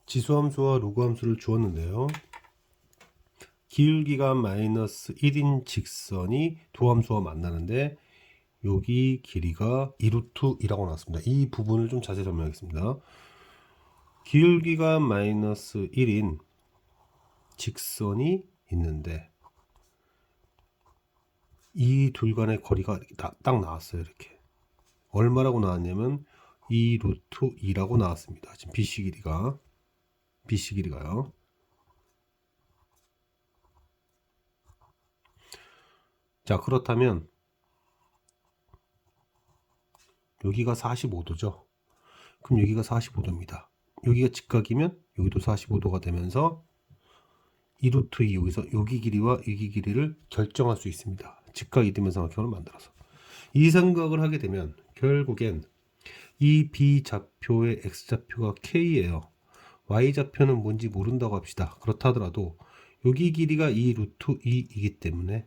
지수함수와 로그함수를 주었는데요. 기울기가 마이너스 1인 직선이 도함수와 만나는데 여기 길이가 2루트2라고 나왔습니다. 이 부분을 좀 자세히 설명하겠습니다. 기울기가 마이너스 1인 직선이 있는데 이 둘 간의 거리가 딱 나왔어요. 이렇게 얼마라고 나왔냐면 2루트2라고 나왔습니다. 지금 BC 길이가요. 자, 그렇다면 여기가 45도죠. 그럼 여기가 45도입니다. 여기가 직각이면 여기도 45도가 되면서 2루트2 여기서 여기 길이와 여기 길이를 결정할 수 있습니다. 직각 이등변삼각형을 만들어서 이 생각을 하게 되면 결국엔 이 B좌표의 X좌표가 K예요. Y좌표는 뭔지 모른다고 합시다. 그렇다 하더라도 여기 길이가 2루트2이기 때문에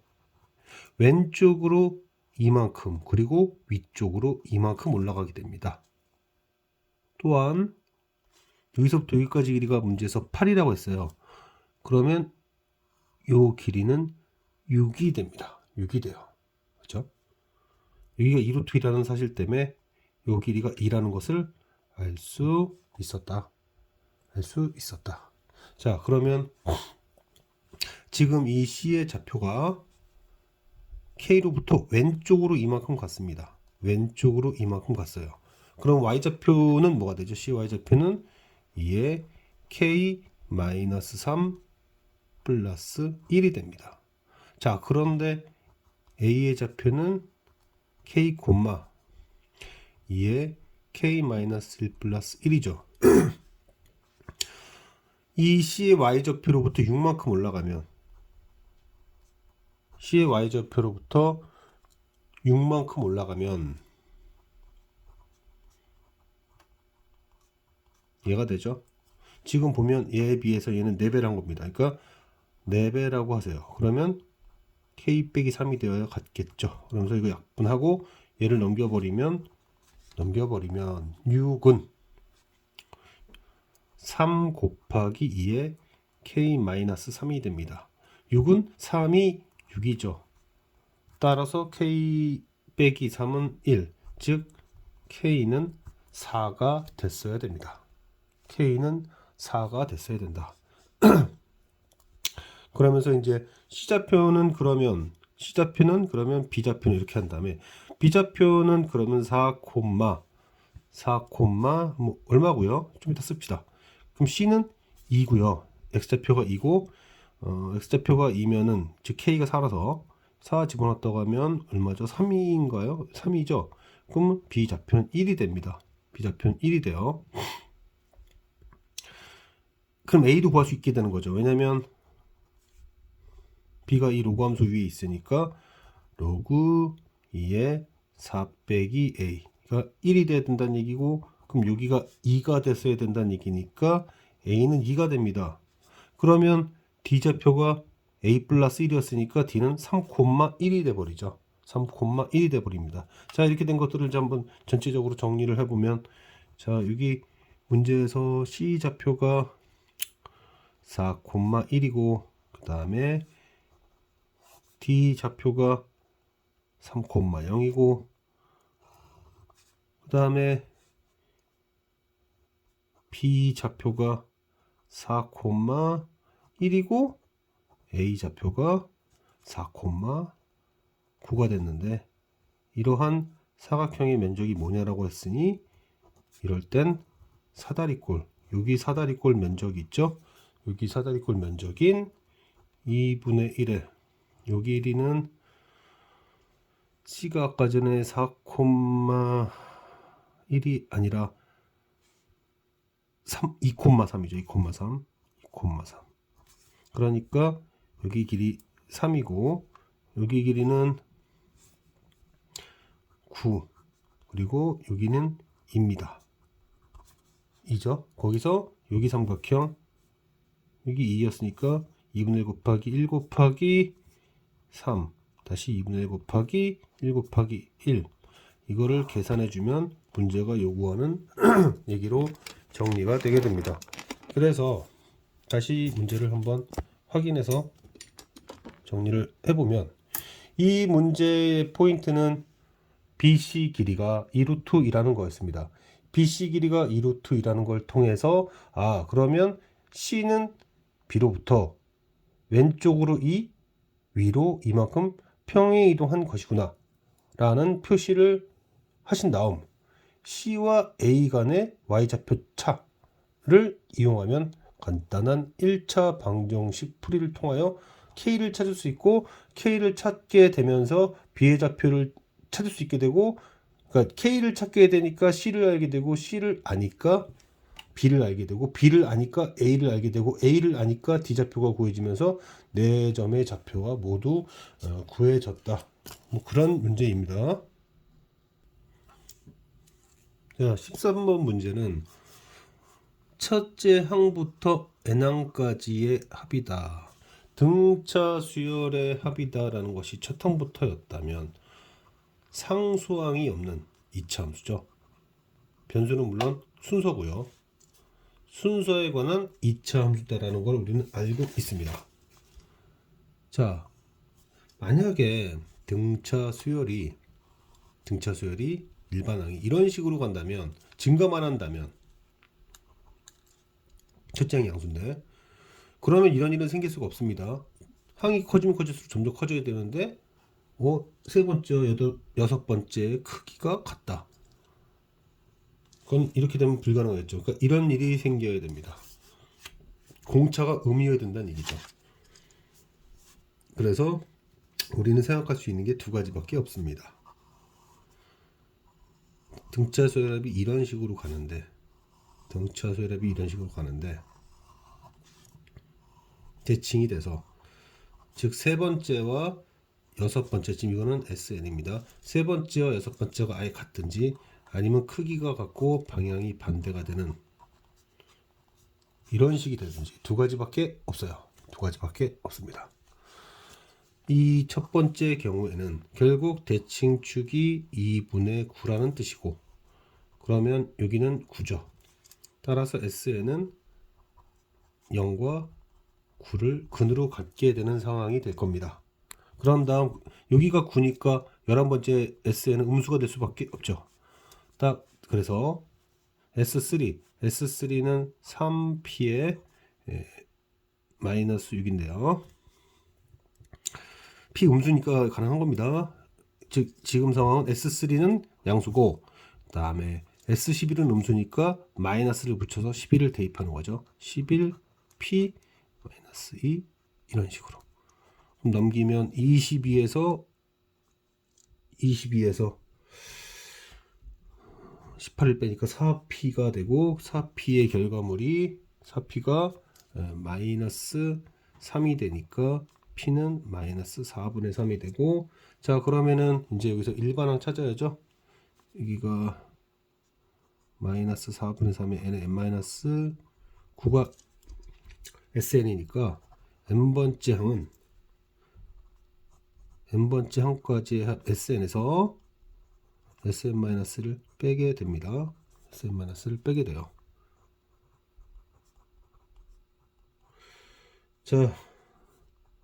왼쪽으로 이만큼 그리고 위쪽으로 이만큼 올라가게 됩니다. 또한 여기서부터 여기까지 길이가 문제에서 8이라고 했어요. 그러면 요 길이는 6이 됩니다. 6이 돼요. 그렇죠? 여기가 2루트2라는 사실 때문에 요 길이가 2라는 것을 알 수 있었다. 자, 그러면 지금 이 C의 좌표가 K로부터 왼쪽으로 이만큼 갔습니다. 왼쪽으로 이만큼 갔어요. 그럼 Y좌표는 뭐가 되죠? CY좌표는 2의 K-3 플러스 1이 됩니다. 자, 그런데 A의 좌표는 K, 2의 K-1 플러스 1이죠. 이 C의 Y좌표로부터 6만큼 올라가면 C의 Y좌표로부터 6만큼 올라가면 얘가 되죠. 지금 보면 얘에 비해서 얘는 4배란 겁니다. 그러니까 4배라고 하세요. 그러면 K 빼기 3이 되어야 같겠죠. 그러면서 이거 약분하고 얘를 넘겨버리면 6은 3 곱하기 2의 K-3이 됩니다. 6은 3이 6이죠. 따라서 K 빼기 3은 1, 즉 K는 4가 됐어야 됩니다. K는 4가 됐어야 된다. 그러면서 이제 C좌표는 그러면 B좌표는 이렇게 한 다음에 B좌표는 그러면 4, 뭐 얼마고요? 좀 이따 씁시다. 그럼 C는 2고요. X좌표가 2고 X좌표가 2면은 즉 K가 4라서 4 집어넣었다고 하면 얼마죠? 3인가요? 3이죠. 그럼 B좌표는 1이 됩니다. B좌표는 1이 돼요. 그럼 A도 구할 수 있게 되는 거죠. 왜냐면 B가 이 로그함수 위에 있으니까 로그 2의 4 빼기 A가 1이 돼야 된다는 얘기고, 그럼 여기가 2가 됐어야 된다는 얘기니까 A는 2가 됩니다. 그러면 D좌표가 A 플러스 1이었으니까 D는 3,1이 돼버리죠. 3,1이 돼버립니다. 자, 이렇게 된 것들을 이제 한번 전체적으로 정리를 해보면, 자, 여기 문제에서 C좌표가 4,1이고 그 다음에 D좌표가 3,0이고 그 다음에 B좌표가 4,1이고 A좌표가 4,9가 됐는데, 이러한 사각형의 면적이 뭐냐라고 했으니 이럴 땐 사다리꼴, 여기 사다리꼴 면적이 있죠. 여기 사다리꼴 면적인 2분의 1에 여기 1위는 C가 아까 전에 4,1이 아니라 2,3이죠. 2,3. 그러니까 여기 길이 3이고 여기 길이는 9 그리고 여기는 2입니다. 2죠. 거기서 여기 삼각형 여기 2였으니까 2분의 1 곱하기 1 곱하기 3 다시 2분의 1 곱하기 1 곱하기 1 이거를 계산해 주면 문제가 요구하는 얘기로 정리가 되게 됩니다. 그래서 다시 문제를 한번 확인해서 정리를 해보면 이 문제의 포인트는 BC 길이가 2루트 2라는 거였습니다. BC 길이가 2루트 2라는 걸 통해서 그러면 C는 B로부터 왼쪽으로 2, 위로 이만큼 평행 이동한 것이구나 라는 표시를 하신 다음 C와 A 간의 Y좌표 차를 이용하면 간단한 1차 방정식 풀이를 통하여 K를 찾을 수 있고 K를 찾게 되면서 B의 좌표를 찾을 수 있게 되고, 그러니까 K를 찾게 되니까 C를 알게 되고 C를 아니까 B를 알게 되고 B를 아니까 A를 알게 되고 A를 아니까 D 좌표가 구해지면서 네 점의 좌표가 모두 구해졌다. 뭐 그런 문제입니다. 자, 13번 문제는 첫째 항부터 n항까지의 합이다. 등차 수열의 합이다라는 것이 첫 항부터였다면 상수항이 없는 이차함수죠. 변수는 물론 순서고요. 순서에 관한 이차함수다라는 걸 우리는 알고 있습니다. 자, 만약에 등차 수열이 일반항이 이런 식으로 간다면, 증가만 한다면, 첫째 항이 양수인데, 그러면 이런 일은 생길 수가 없습니다. 항이 커지면 커질수록 점점 커져야 되는데, 세 번째, 여섯 번째 크기가 같다. 그건 이렇게 되면 불가능하겠죠. 그러니까 이런 일이 생겨야 됩니다. 공차가 의미해야 된다는 얘기죠. 그래서 우리는 생각할 수 있는 게 두 가지밖에 없습니다. 등차 수열합이 이런 식으로 가는데, 대칭이 돼서, 즉 세 번째와 여섯 번째, 지금 이거는 SN입니다. 세 번째와 여섯 번째가 아예 같든지 아니면 크기가 같고 방향이 반대가 되는 이런 식이 되든지 두 가지밖에 없어요. 두 가지밖에 없습니다. 이 첫 번째 경우에는 결국 대칭축이 2분의 9라는 뜻이고, 그러면 여기는 9죠. 따라서 SN은 0과 9를 근으로 갖게 되는 상황이 될 겁니다. 그런 다음 여기가 9니까 11번째 SN은 음수가 될 수밖에 없죠. 딱 그래서 S3는 3P에 마이너스 6인데요. P 음수니까 가능한 겁니다. 즉 지금 상황은 S3는 양수고, 그 다음에 S11은 음수니까 마이너스를 붙여서 11을 대입하는 거죠. 11 P 마이너스 2 이런 식으로. 그럼 넘기면 22에서 18을 빼니까 4P가 되고, 4P의 결과물이 4P가 마이너스 3이 되니까 P는 마이너스 4분의 3이 되고, 자 그러면은 이제 여기서 일반항 찾아야죠. 여기가 마이너스 4분의 3의 n의 n 마이너스 9가 SN이니까 n번째 항까지의 SN에서 SN-를 빼게 됩니다. SN-를 빼게 돼요. 자,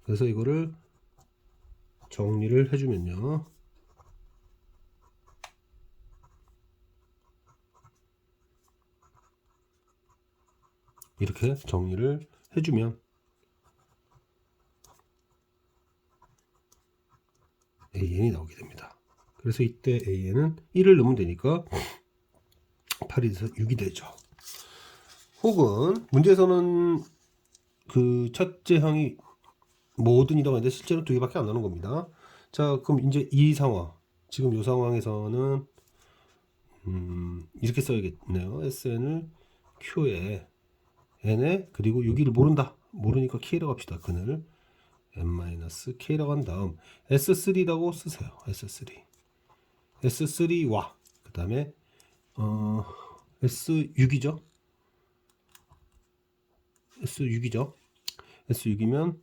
그래서 이거를 정리를 해주면요. 이렇게 정리를 해주면 AN이 나오게 됩니다. 그래서 이때 AN은 1을 넣으면 되니까 8이 돼서 6이 되죠. 혹은 문제에서는 그 첫째 항이 뭐든 이라고 하는데 실제로 두 개밖에 안 나오는 겁니다. 자, 그럼 이제 이 상황, 지금 이 상황에서는 이렇게 써야겠네요. SN을 Q에 N에, 그리고 여기를 모르니까 K라고 합시다. 그늘 n-K라고 한 다음 S3라고 쓰세요. S3와 그 다음에 S6이죠. S6이면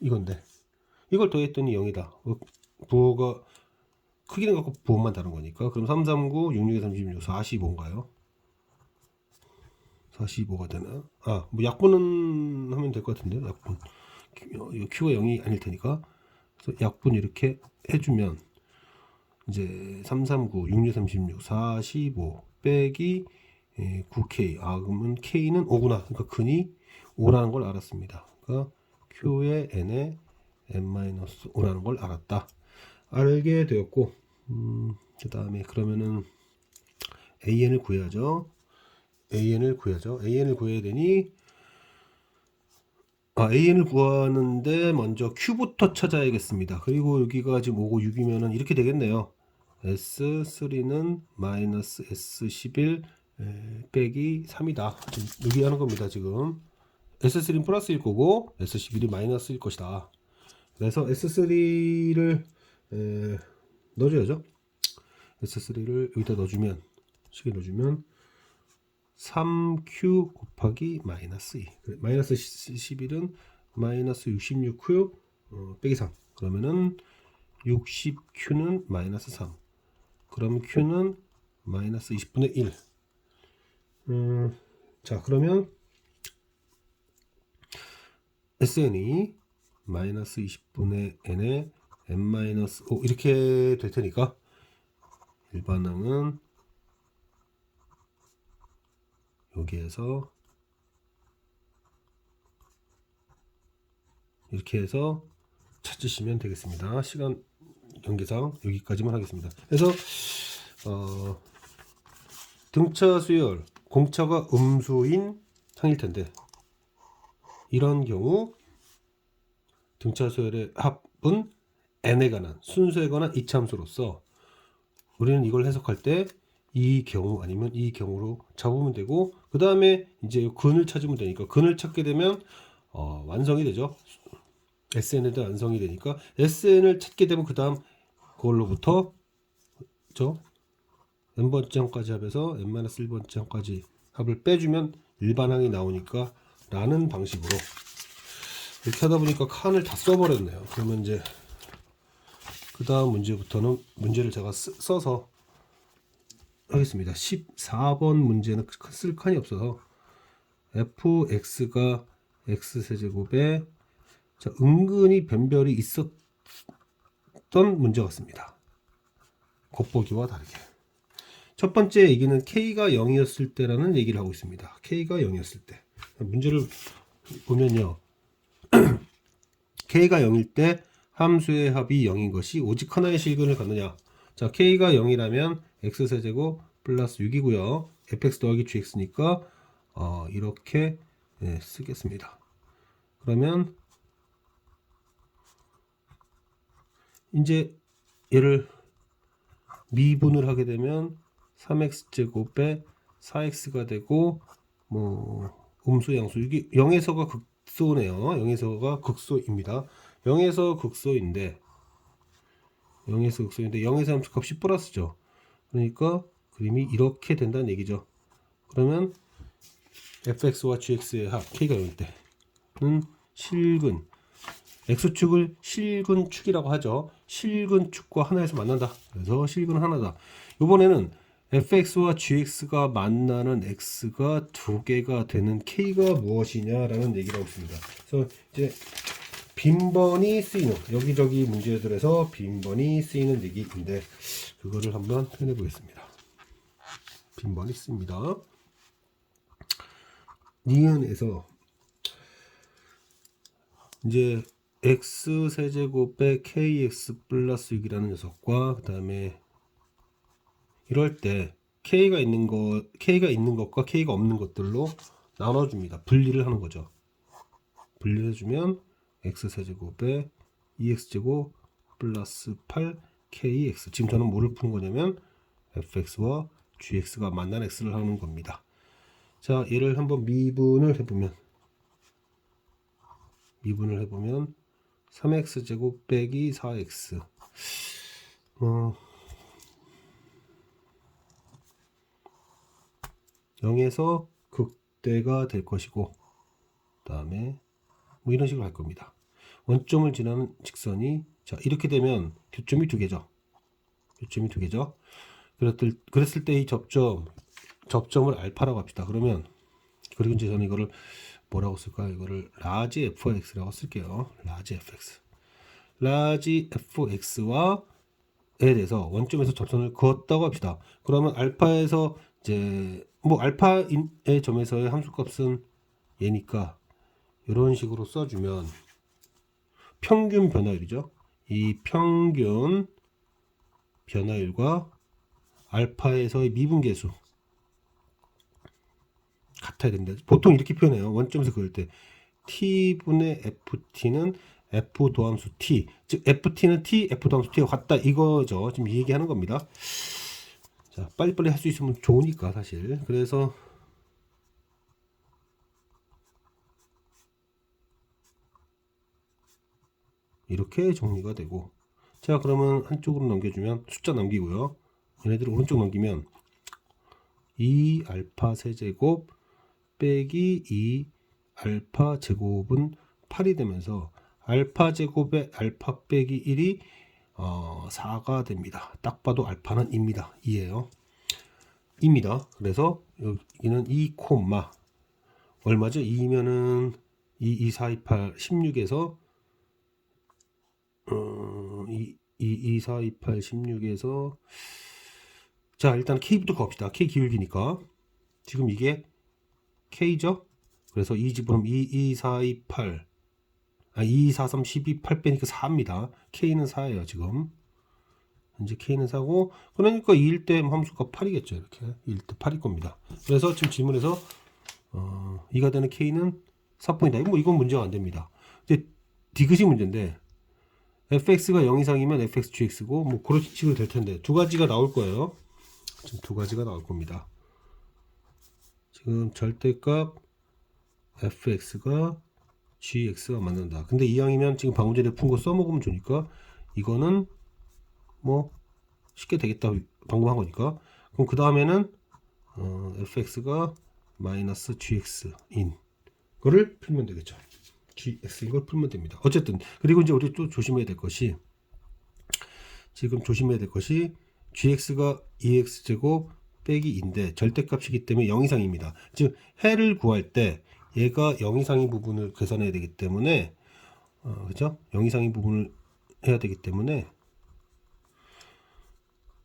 이건데, 이걸 더했더니 0이다. 부호가 크기는 갖고 부호만 다른 거니까. 그럼 339, 66, 36, 45인가요? 45가 되나? 뭐 약분은 하면 될 것 같은데, 약분. 이거 Q가 0이 아닐 테니까. 그래서 약분 이렇게 해주면, 이제 339, 66, 36, 45 빼기 9K. 그러면 K는 5구나. 그러니까 근이 5라는 걸 알았습니다. 그러니까 Q의 N에 N-5라는 걸 알았다. 알게 되었고, 그 다음에 그러면은 AN을 구해야죠. AN을 구해야 되니, AN을 구하는데 먼저 Q부터 찾아야겠습니다. 그리고 여기가 지금 5고 6이면은 이렇게 되겠네요. S3는 마이너스 S11 빼기 3이다. 여기 하는 겁니다. 지금 S3는 플러스일 거고 S11이 마이너스일 것이다. 그래서 S3를 넣어줘야죠. S3를 여기다 넣어주면, 식에 넣어주면 3Q 곱하기 마이너스 2. 마이너스 11은 마이너스 66Q 빼기 3. 그러면은 60Q는 마이너스 3. 그럼 Q는 마이너스 20분의 1. 자, 그러면 SN이 마이너스 20분의 N에 N-5 이렇게 될 테니까 일반항은 여기에서 이렇게 해서 찾으시면 되겠습니다. 시간 경계상 여기까지만 하겠습니다. 그래서 등차 수열, 공차가 음수인 항일 텐데, 이런 경우 등차 수열의 합은 n에 관한 순수에 관한 이차함수로서 우리는 이걸 해석할 때 이 경우 아니면 이 경우로 잡으면 되고, 그 다음에 이제 근을 찾으면 되니까 근을 찾게 되면 완성이 되죠. SN에 대한 완성이 되니까 SN을 찾게 되면 그 다음 그걸로부터 n번째 항까지 합해서 n-1번째 항까지 합을 빼주면 일반항이 나오니까 라는 방식으로 이렇게 하다 보니까 칸을 다 써버렸네요. 그러면 이제 그 다음 문제부터는 문제를 제가 써서 하겠습니다. 14번 문제는 쓸 칸이 없어서 fx가 x세제곱에 은근히 변별이 있었던 문제 같습니다. 곱보기와 다르게. 첫 번째 얘기는 k가 0이었을 때라는 얘기를 하고 있습니다. k가 0이었을 때. 문제를 보면요. k가 0일 때 함수의 합이 0인 것이 오직 하나의 실근을 갖느냐. 자, k가 0이라면 x세제곱 플러스 6이고요. fx 더하기 gx니까 이렇게 쓰겠습니다. 그러면 이제 얘를 미분을 하게 되면 3x제곱에 4x가 되고 음수 양수, 이게 0에서가 극소네요. 0에서가 극소입니다. 0에서 극소인데 0에서 함수값이 플러스죠. 그러니까 그림이 이렇게 된다는 얘기죠. 그러면 fx와 gx의 합 k가 0일 때는 실근, x축을 실근축이라고 하죠. 실근축과 하나에서 만난다. 그래서 실근 하나다. 이번에는 fx와 gx가 만나는 x가 두 개가 되는 k가 무엇이냐라는 얘기를 하고 있습니다. 그래서 이제 빈번히 쓰이는, 여기저기 문제들에서 빈번히 쓰이는 얘기인데 그거를 한번 표현해 보겠습니다. 빈번히 씁니다. 니은에서 이제 x세제곱에 kx 플러스 6이라는 녀석과 그 다음에 이럴 때 k가 있는 것과 k가 없는 것들로 나눠줍니다. 분리를 하는 거죠. 분리를 해주면 x세제곱에 2x제곱 플러스 8kx. 지금 저는 뭐를 푸는 거냐면 fx와 gx가 만난 x를 하는 겁니다. 자, 얘를 한번 미분을 해보면 3x제곱 빼기 4x 0에서 극대가 될 것이고, 그 다음에 이런 식으로 할 겁니다. 원점을 지나는 직선이, 자, 이렇게 되면 교점이 두 개죠. 그랬을 때 이 접점을 알파라고 합시다. 그러면 그리고 이제 저는 이거를 뭐라고 쓸까요? 이거를 라지 fx라고 쓸게요. 라지 fx. 라지 fx와 에 대해서 원점에서 접선을 그었다고 합시다. 그러면 알파에서 이제 뭐 알파의 점에서의 함수값은 얘니까 이런 식으로 써주면 평균 변화율이죠. 이 평균 변화율과 알파에서의 미분계수 같아야 됩니다. 보통 이렇게 표현해요. 원점에서 그을 때 t분의 ft는 f 도함수 t, 즉 ft는 t, f 도함수 t와 같다 이거죠. 지금 이 얘기하는 겁니다. 자, 빨리빨리 할 수 있으면 좋으니까 사실. 그래서 이렇게 정리가 되고, 자 그러면 한쪽으로 넘겨주면 숫자 남기고요. 얘네들을 오른쪽 넘기면 2 알파 세제곱 빼기 2 알파 제곱은 8이 되면서 알파 제곱에 알파 빼기 1이 4가 됩니다. 딱 봐도 알파는 2입니다. 2예요. 2입니다. 그래서 여기는 2 콤마 얼마죠? 2면은 2, 2, 4, 2, 8, 16에서 2, 4, 2, 8, 16에서 자 일단 K부터 구합시다. K 기울기니까 지금 이게 K죠? 그래서 이 집어넣으면 2, 2, 4, 2, 8 2, 4, 3, 12, 8 빼니까 4입니다. K는 4예요 지금. 이제 K는 4고 그러니까 2일 때 함수가 8이겠죠. 이렇게 2일 때 8일 겁니다. 그래서 지금 질문에서 2가 되는 K는 4분이다. 뭐 이건 문제가 안 됩니다. 이제 디귿이 문제인데 fx가 0 이상이면 fx gx고 뭐 그런 식으로 될 텐데 두 가지가 나올 거예요. 지금 두 가지가 나올 겁니다. 지금 절대값 fx가 gx가 맞는다. 근데 이왕이면 지금 방금 전에 푼 거 써먹으면 좋으니까 이거는 뭐 쉽게 되겠다. 방금 한 거니까. 그럼 그 다음에는 fx가 마이너스 gx인 거를 풀면 되겠죠. gx인 걸 풀면 됩니다. 어쨌든 그리고 이제 우리 또 조심해야 될 것이 지금 조심해야 될 것이 gx가 2x제곱 빼기 2인데 절대값이기 때문에 0 이상입니다. 즉 해를 구할 때 얘가 0 이상인 부분을 계산해야 되기 때문에 그죠? 0 이상인 부분을 해야 되기 때문에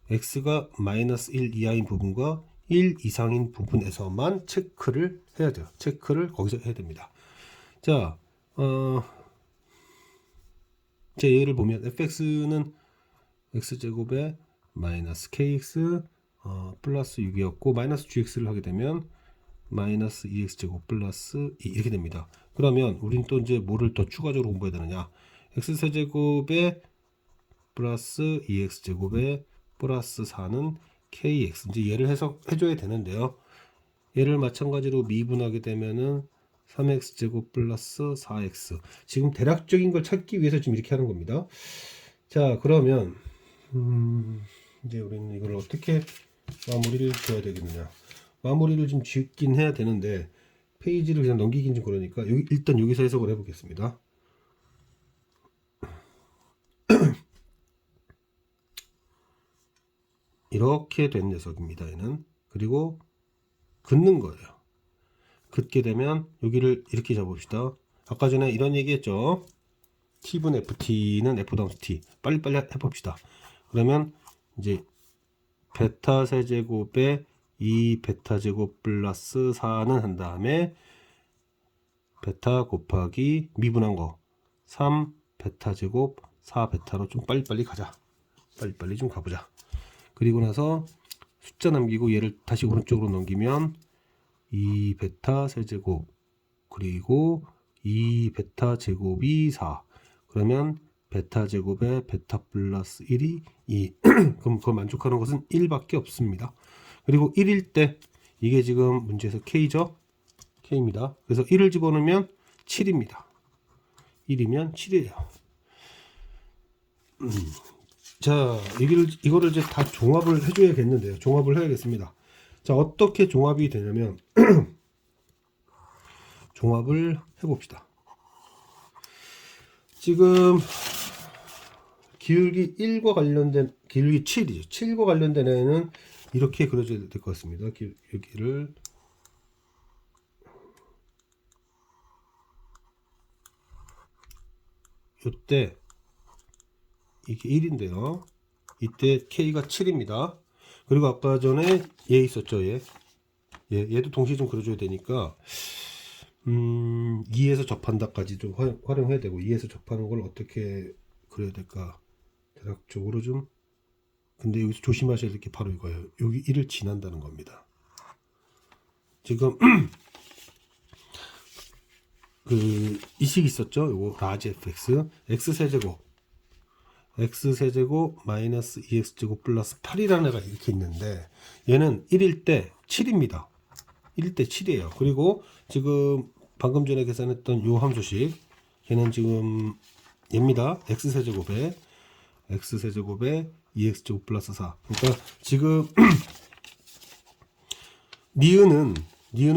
x가 마이너스 1 이하인 부분과 1 이상인 부분에서만 체크를 해야 돼요. 체크를 거기서 해야 됩니다. 자, 제 예를 보면 fx는 x제곱에 마이너스 kx 플러스 6이었고 마이너스 gx를 하게 되면 마이너스 2x제곱 플러스 2 이렇게 됩니다. 그러면 우린 또 이제 뭐를 더 추가적으로 공부해야 되느냐 x세제곱에 플러스 2x제곱에 플러스 4는 kx 이제 얘를 해석해줘야 되는데요. 얘를 마찬가지로 미분하게 되면은 3x제곱 플러스 4x 지금 대략적인 걸 찾기 위해서 지금 이렇게 하는 겁니다. 자 그러면 이제 우리는 이걸 어떻게 마무리를 지어야 되겠느냐 마무리를 좀 짓긴 해야 되는데 페이지를 그냥 넘기긴 좀 그러니까 일단 여기서 해석을 해보겠습니다. 이렇게 된 녀석입니다. 얘는 그리고 긋는 거예요. 긋게 되면 여기를 이렇게 잡읍시다. 아까 전에 이런 얘기했죠. t분의 ft는 f 다음수 t 빨리빨리 해봅시다. 그러면 이제 베타 세제곱에 2 베타 제곱 플러스 4는 한 다음에 베타 곱하기 미분한 거 3 베타 제곱 4 베타로 좀 빨리빨리 가자. 빨리빨리 좀 가보자. 그리고 나서 숫자 남기고 얘를 다시 오른쪽으로 넘기면 2 베타 세제곱 그리고 2 베타 제곱이 4 그러면 베타 제곱에 베타 플러스 1이 2 그럼 그걸 만족하는 것은 1밖에 없습니다. 그리고 1일 때 이게 지금 문제에서 K죠? K입니다. 그래서 1을 집어넣으면 7입니다. 1이면 7이에요. 자, 이거를 이제 다 종합을 해줘야겠는데요. 종합을 해야겠습니다. 자, 어떻게 종합이 되냐면 종합을 해봅시다. 지금 기울기 1과 관련된 기울기 7이죠. 7과 관련된 애는 이렇게 그려줘야 될 것 같습니다. 여기를 이때 이게 1인데요. 이때 K가 7입니다. 그리고 아까 전에 얘 있었죠. 얘도 동시에 좀 그려줘야 되니까 2에서 접한다까지 좀 활용해야 되고 2에서 접하는 걸 어떻게 그려야 될까 대략적으로 좀. 근데 여기서 조심하셔야 될 게 바로 이거예요. 여기 1을 지난다는 겁니다. 지금 그 이식 있었죠. 요거 라지 fx x세제곱 마이너스 2x제곱 플러스 8이라는 애가 이렇게 있는데 얘는 1일 때 7입니다. 1일 때 7이에요. 그리고 지금 방금 전에 계산했던 요 함수식 얘는 지금 얘입니다. x세제곱에 2x제곱 플러스 4. 그러니까 지금 니은은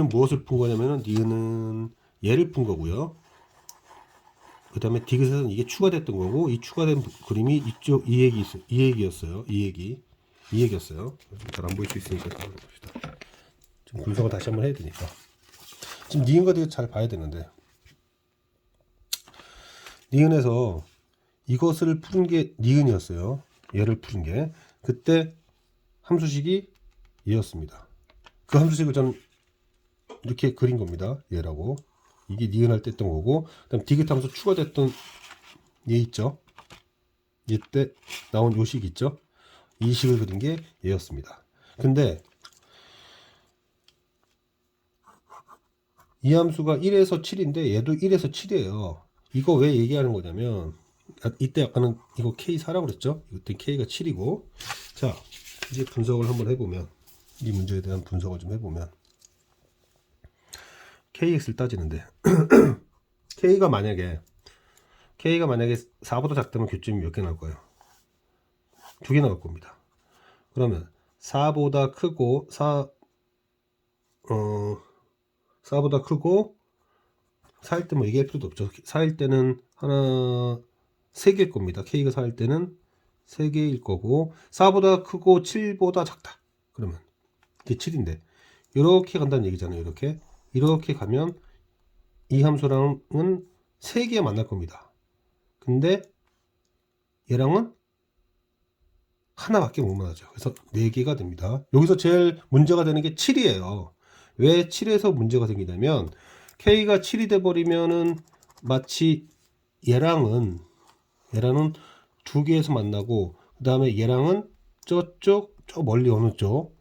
무엇을 푼 거냐면은 니은은 얘를 푼 거고요. 그 다음에 디귿에서는 이게 추가됐던 거고 이 추가된 그림이 이쪽 이 얘기였어요. 이 얘기였어요. 잘 안 보일 수 있으니까 봅시다. 지금 분석을 다시 한번 해야 되니까 지금 니은과 디귿 잘 봐야 되는데 니은에서 이것을 푸는 게 니은이었어요. 얘를 푸는 게 그때 함수식이 얘였습니다. 그 함수식을 저는 이렇게 그린 겁니다. 얘라고. 이게 니은 할 때 했던 거고 그다음 디귿 함수 추가됐던 얘 있죠. 얘 때 나온 요 식 있죠. 이 식을 그린 게 얘였습니다. 근데 이 함수가 1에서 7인데 얘도 1에서 7이에요. 이거 왜 얘기하는 거냐면 이때 아까는 이거 K4라고 그랬죠. 이때 K가 7이고 자 이제 분석을 한번 해보면 이 문제에 대한 분석을 좀 해보면 KX를 따지는데 K가 만약에 4보다 작다면 교점이 몇 개 나올 거예요? 2개 나올 겁니다. 그러면 4보다 크고 4보다 크고 4일 때 뭐 얘기할 필요도 없죠. 4일 때는 하나 3개일 겁니다. K가 4일 때는 3개일 거고 4보다 크고 7보다 작다. 그러면 이게 7인데 이렇게 간다는 얘기잖아요. 이렇게 가면 이 함수랑은 3개 만날 겁니다. 근데 얘랑은 하나밖에 못 만나죠. 그래서 4개가 됩니다. 여기서 제일 문제가 되는 게 7이에요. 왜 7에서 문제가 생기냐면 K가 7이 돼버리면은 마치 얘랑은 2개에서 만나고 그 다음에 얘랑은 저 멀리 어느 쪽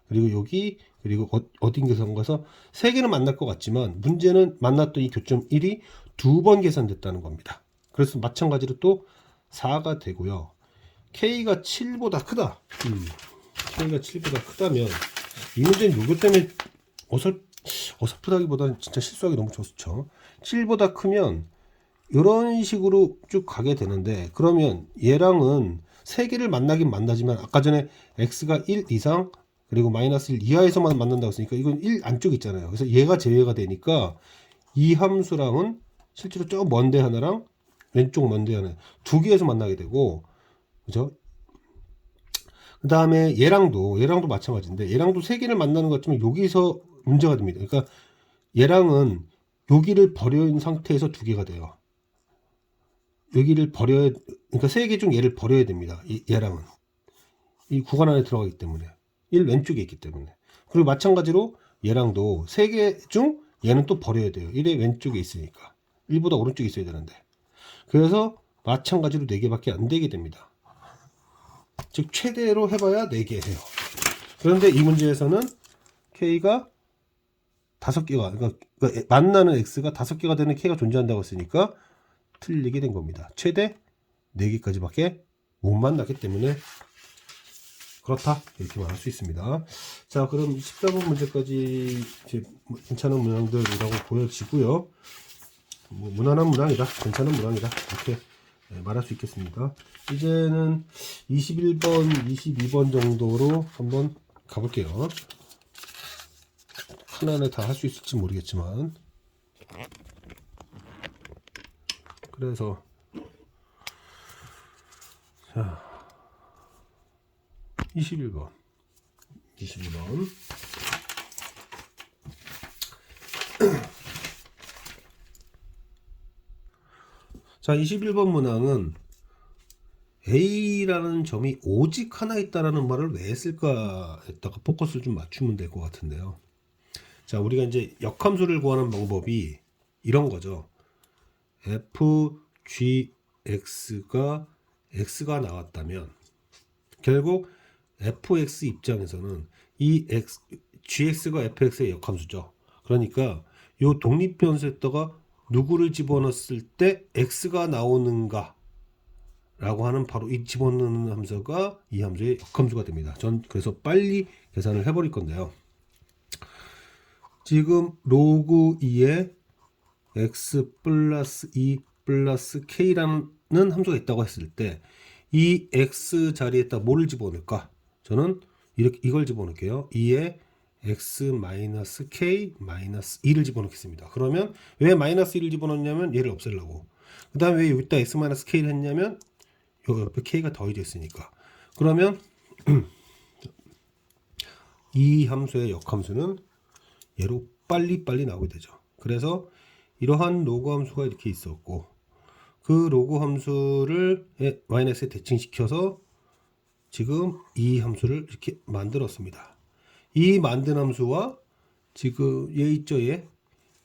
그리고 여기 그리고 어딘가서 가서 3개는 만날 것 같지만 문제는 만났던 이 교점 1이 2번 계산됐다는 겁니다. 그래서 마찬가지로 또 4가 되고요. K가 7보다 크다. K가 7보다 크다면 이 문제는 요거 때문에 어설프다기보다는 진짜 실수하기 너무 좋죠. 7보다 크면 이런 식으로 쭉 가게 되는데 그러면 얘랑은 3개를 만나긴 만나지만 아까 전에 x가 1 이상 그리고 마이너스 1 이하에서만 만난다고 했으니까 이건 1 안쪽에 있잖아요. 그래서 얘가 제외가 되니까 이 함수랑은 실제로 저 먼데 하나랑 왼쪽 먼데 하나 2개에서 만나게 되고 그죠? 그 다음에 얘랑도 마찬가지인데 얘랑도 3개를 만나는 것 같지만 여기서 문제가 됩니다. 그러니까 얘랑은 여기를 버려인 상태에서 2개가 돼요. 여기를 버려야, 그러니까 3개 중 얘를 버려야 됩니다. 얘랑은. 이 구간 안에 들어가기 때문에. 1 왼쪽에 있기 때문에. 그리고 마찬가지로 얘랑도 3개 중 얘는 또 버려야 돼요. 1의 왼쪽에 있으니까. 1보다 오른쪽에 있어야 되는데. 그래서 마찬가지로 4개밖에 안 되게 됩니다. 즉, 최대로 해봐야 4개 해요. 그런데 이 문제에서는 K가 5개가, 그러니까 만나는 X가 5개가 되는 K가 존재한다고 했으니까 틀리게 된 겁니다. 최대 4개까지밖에 못 만나기 때문에 그렇다 이렇게 말할 수 있습니다. 자, 그럼 14번 문제까지 괜찮은 문항들이라고 보여지고요. 뭐 무난한 문항이다, 괜찮은 문항이다 이렇게 말할 수 있겠습니다. 이제는 21번, 22번 정도로 한번 가볼게요. 하나하나 다 할 수 있을지 모르겠지만 그래서 자 21번 자, 21번 문항은 A라는 점이 오직 하나 있다라는 말을 왜 했을까 했다가 포커스를 좀 맞추면 될 것 같은데요. 자, 우리가 이제 역함수를 구하는 방법이 이런 거죠. fgx가 x가 나왔다면 결국 fx 입장에서는 이 gx가 fx의 역함수죠. 그러니까 이 독립변수에다가 누구를 집어넣었을 때 x가 나오는가 라고 하는 바로 이 집어넣는 함수가 이 함수의 역함수가 됩니다. 전 그래서 빨리 계산을 해버릴 건데요. 지금 로그 2에 x 플러스 2 플러스 k라는 함수가 있다고 했을 때 이 x 자리에다 뭐를 집어넣을까? 저는 이렇게 이걸 집어넣을게요. 2에 x 마이너스 k 마이너스 2를 집어넣겠습니다. 그러면 왜 마이너스 2를 집어넣냐면 얘를 없애려고. 그 다음에 왜 여기다 x 마이너스 k를 했냐면 요 옆에 k가 더해져 있으니까. 그러면 이 함수의 역함수는 얘로 빨리빨리 나오게 되죠. 그래서 이러한 로그 함수가 이렇게 있었고 그 로그 함수를 마이너스에 대칭시켜서 지금 이 함수를 이렇게 만들었습니다. 이 만든 함수와 지금 얘 있죠, 얘가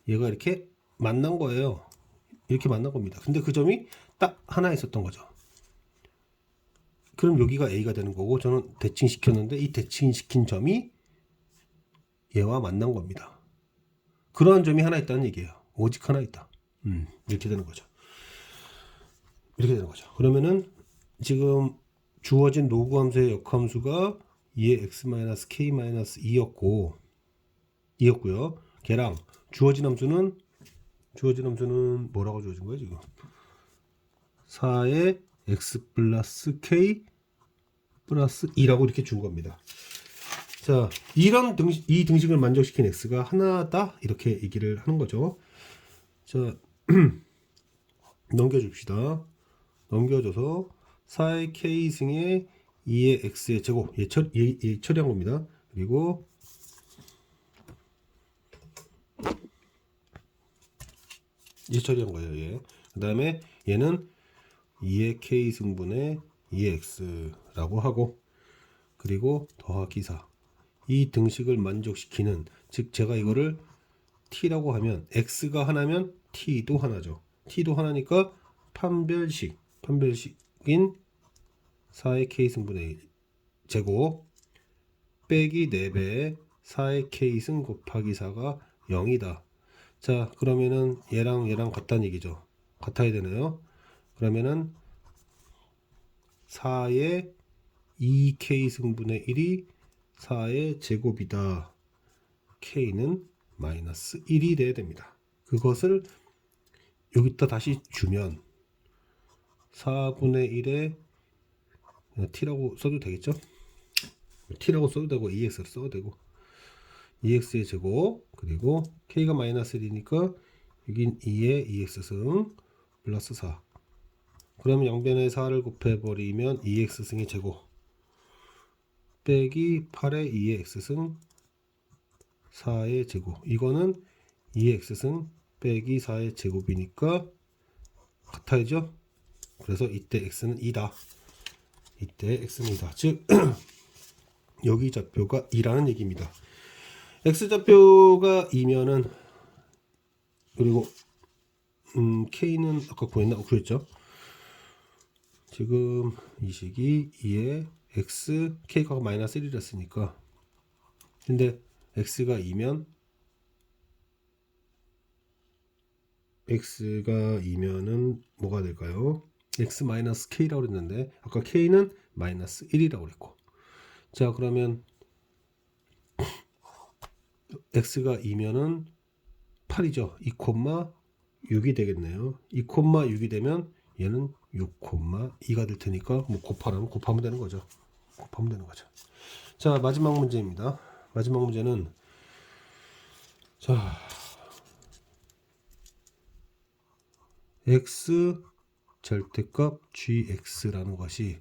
이렇게 만난 거예요. 이렇게 만난 겁니다. 근데 그 점이 딱 하나 있었던 거죠. 그럼 여기가 A가 되는 거고 저는 대칭시켰는데 이 대칭시킨 점이 얘와 만난 겁니다. 그러한 점이 하나 있다는 얘기예요. 오직 하나 있다. 이렇게 되는 거죠. 이렇게 되는 거죠. 그러면은 지금 주어진 로그 함수의 역함수가 2의 x-k-2였고요. 걔랑 주어진 함수는 뭐라고 주어진 거예요, 지금? 4의 x 플러스 k 플러스 2라고 이렇게 준 겁니다. 자, 이 등식을 만족시킨 x가 하나다 이렇게 얘기를 하는 거죠. 자, 넘겨줍시다. 넘겨줘서 4의 k승에 2의 x의 제곱 얘 처리한 겁니다. 그리고 얘 처리한 거예요. 얘. 그 다음에 얘는 2의 k승분의 2의 x라고 하고 그리고 더하기 4. 이 등식을 만족시키는 즉 제가 이거를 t라고 하면 x가 하나면 t도 하나죠. t도 하나니까 판별식인 4의 k승분의 1 제곱 빼기 4배 4의 k승 곱하기 4가 0이다. 자, 그러면은 얘랑 같다는 얘기죠. 같아야 되나요? 그러면은 4의 2k승분의 1이 4의 제곱이다. k는 마이너스 1이 돼야 됩니다. 그것을 여기다 다시 주면 4분의 1에 t라고 써도 되겠죠? t라고 써도 되고 2x를 써도 되고 2x의 제곱 그리고 k가 마이너스 1이니까 여긴 2의 2x승 플러스 4 그러면 양변에 4를 곱해버리면 2x승의 제곱 빼기 8의 2의 x승 4의 제곱 이거는 2의 x승 빼기 4의 제곱이니까 같아야죠. 그래서 이때 x는 2다. 이때 x는 2다. 즉 여기 좌표가 2라는 얘기입니다. x좌표가 2면은 그리고 k는 아까 구했나? 그랬죠. 지금 이 식이 2에 x k가 마이너스 1이랬으니까 근데 x가 2면 은 뭐가 될까요? x 마이너스 k라고 그랬는데 아까 k는 마이너스 1이라고 그랬고 자 그러면 x가 2면은 8이죠. 2,6이 되겠네요. 2,6이 되면 얘는 6,2가 될 테니까 뭐 곱하면 되는 거죠. 자 마지막 문제입니다. 마지막 문제는 자 x 절대값 gx라는 것이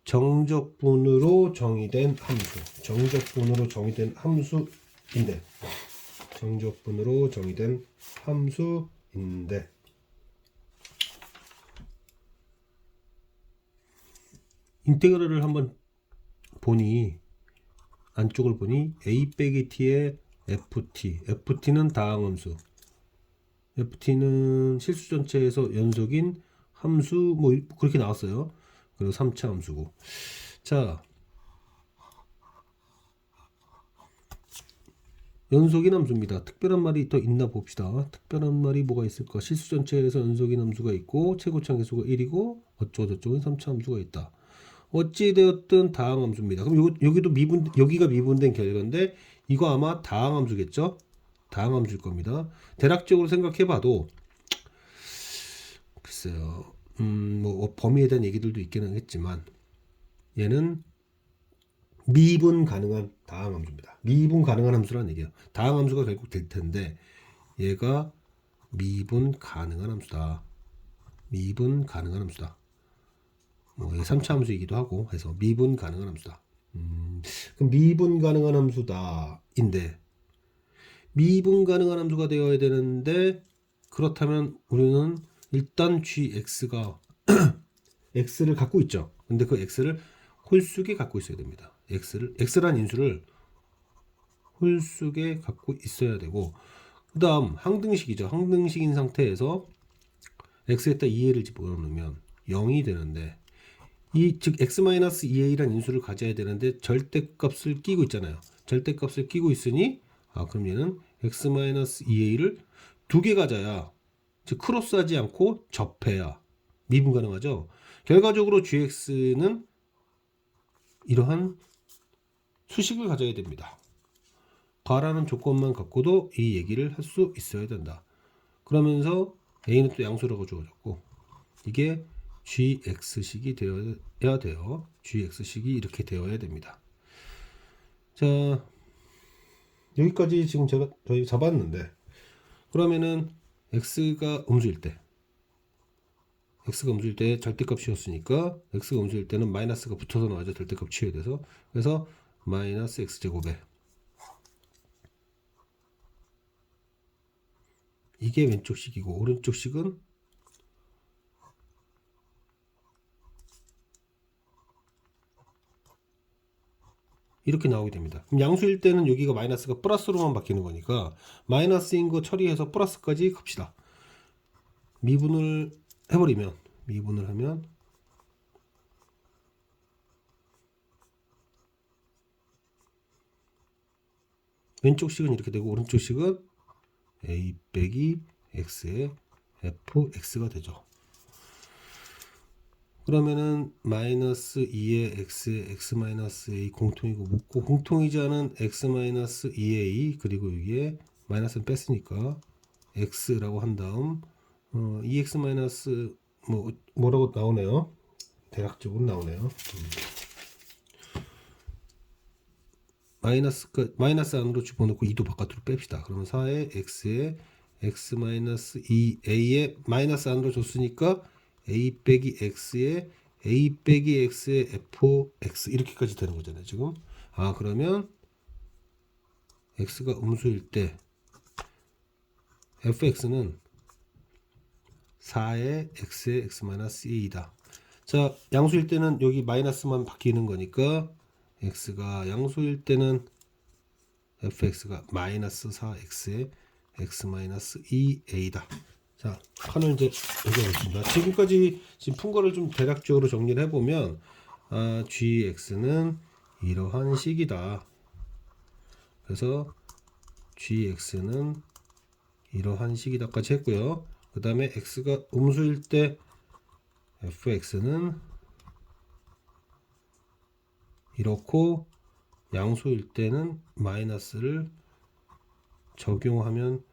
정적분으로 정의된 함수인데 인테그랄을 한번 보니 안쪽을 보니 a 빼기 t의 ft는 다항함수, ft는 실수 전체에서 연속인 함수 뭐 그렇게 나왔어요. 그리고 3차 함수고. 자, 연속인 함수입니다. 특별한 말이 더 있나 봅시다. 특별한 말이 뭐가 있을까? 실수 전체에서 연속인 함수가 있고 최고차 계수가 1이고 어쩌고저쩌고 3차 함수가 있다. 어찌되었든 다항함수입니다. 그럼 여기도 여기가 미분된 결과인데 이거 아마 다항함수겠죠? 다항함수일 겁니다. 대략적으로 생각해봐도 글쎄요. 뭐 범위에 대한 얘기들도 있기는 했지만 얘는 미분 가능한 다항함수입니다. 미분 가능한 함수라는 얘기예요. 다항함수가 결국 될 텐데 얘가 미분 가능한 함수다. 미분 가능한 함수다. 뭐 3차 함수이기도 하고 해서 미분 가능한 함수다. 그럼 미분 가능한 함수다인데 미분 가능한 함수가 되어야 되는데 그렇다면 우리는 일단 gx가 x를 갖고 있죠. 근데 그 x를 홀수에 갖고 있어야 됩니다. x란 인수를 홀수에 갖고 있어야 되고 그 다음 항등식이죠. 항등식인 상태에서 x에다 2a를 집어넣으면 0이 되는데 즉 x-2a란 인수를 가져야 되는데 절대값을 끼고 있잖아요. 절대값을 끼고 있으니 그럼 얘는 x-2a를 두 개 가져야 즉 크로스하지 않고 접해야 미분 가능하죠. 결과적으로 gx는 이러한 수식을 가져야 됩니다. 가라는 조건만 갖고도 이 얘기를 할 수 있어야 된다. 그러면서 a는 또 양수라고 주어졌고 이게 gx식이 되어야 돼요. gx식이 이렇게 되어야 됩니다. 자, 여기까지 지금 저희 잡았는데 그러면은 x가 음수일 때 절대값이었으니까 x가 음수일 때는 마이너스가 붙어서 나와야죠. 절대값 취해야 돼서. 그래서 마이너스 x제곱에 이게 왼쪽 식이고 오른쪽 식은 이렇게 나오게 됩니다. 그럼 양수일 때는 여기가 마이너스가 플러스로만 바뀌는 거니까 마이너스인 거 처리해서 플러스까지 갑시다. 미분을 해버리면 미분을 하면 왼쪽 식은 이렇게 되고 오른쪽 식은 a 빼기 x의 fx가 되죠. 그러면은 마이너스 2의 x의 x 마이너스 a 공통이고 묻고 공통이지 않은 x 마이너스 2a 그리고 여기에 마이너스는 뺐으니까 x라고 한 다음 2x 마이너스 뭐라고 나오네요. 대략적으로 나오네요. 마이너스 안으로 집어넣고 2도 바깥으로 뺍시다. 그러면 4의 x에 x 마이너스 2a에 마이너스 안으로 줬으니까 a 빼기 x에 a 빼기 x의 fx 이렇게까지 되는 거잖아요. 지금 그러면 x가 음수일 때 fx는 4의 x의 x 마이너스 2이다. 자, 양수일 때는 여기 마이너스만 바뀌는 거니까 x가 양수일 때는 fx가 마이너스 4x의 x 마이너스 2a다. 자, 칸을 이제 여기하겠습니다. 지금까지 푼 거를 좀 대략적으로 정리를 해보면 gx는 이러한 식이다. 그래서 gx는 이러한 식이다까지 했고요. 그 다음에 x가 음수일 때 fx는 이렇고 양수일 때는 마이너스를 적용하면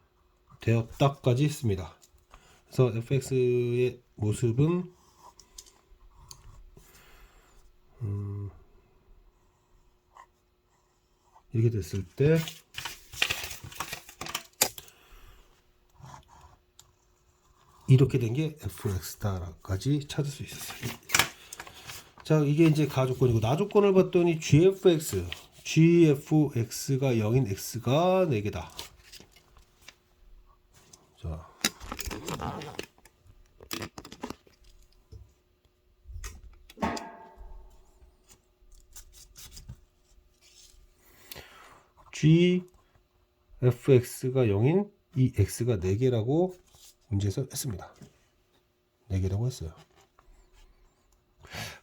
되었다까지 했습니다. 그래서 fx의 모습은 이렇게 됐을 때 이렇게 된 게 fx다까지 찾을 수 있었어요. 자, 이게 이제 가조건이고 나조건을 봤더니 gfx가 0인 x가 4개다. 자, g fx가 0인 이 x가 4개라고 문제에서 했습니다. 4개라고 했어요.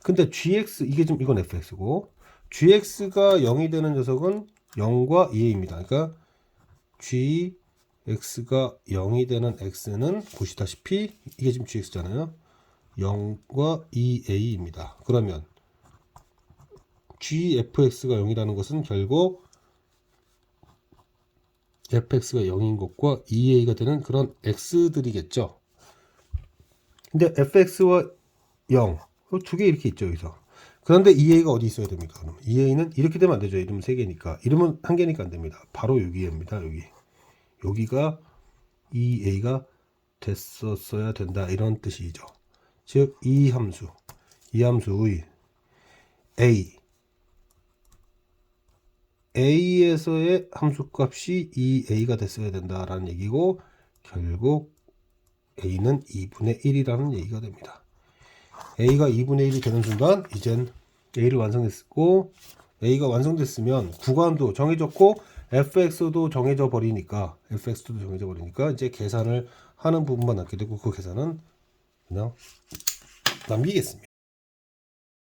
근데 gx 이게 지금 이건 fx고 gx가 0이 되는 녀석은 0과 2a입니다. 그러니까 gx가 0이 되는 x는 보시다시피 이게 지금 gx잖아요. 0과 2a입니다. 그러면 gfx가 0이라는 것은 결국 fx가 0인 것과 2a가 되는 그런 x들이겠죠. 근데 fx와 0 두 개 이렇게 있죠, 여기서. 그런데 2a가 어디 있어야 됩니까? 그럼 2a는 이렇게 되면 안 되죠. 이름은 3개니까. 이름은 1개니까 안 됩니다. 바로 여기입니다. 여기가 2a가 됐었어야 된다. 이런 뜻이죠. 즉, 이 함수의 a에서의 함수값이 2a가 됐어야 된다라는 얘기고, 결국 a는 2분의 1이라는 얘기가 됩니다. a가 2분의 1이 되는 순간 이젠 a를 완성했고, a가 완성됐으면 구간도 정해졌고 fx도 정해져 버리니까 이제 계산을 하는 부분만 남게 되고 그 계산은 그냥 남기겠습니다.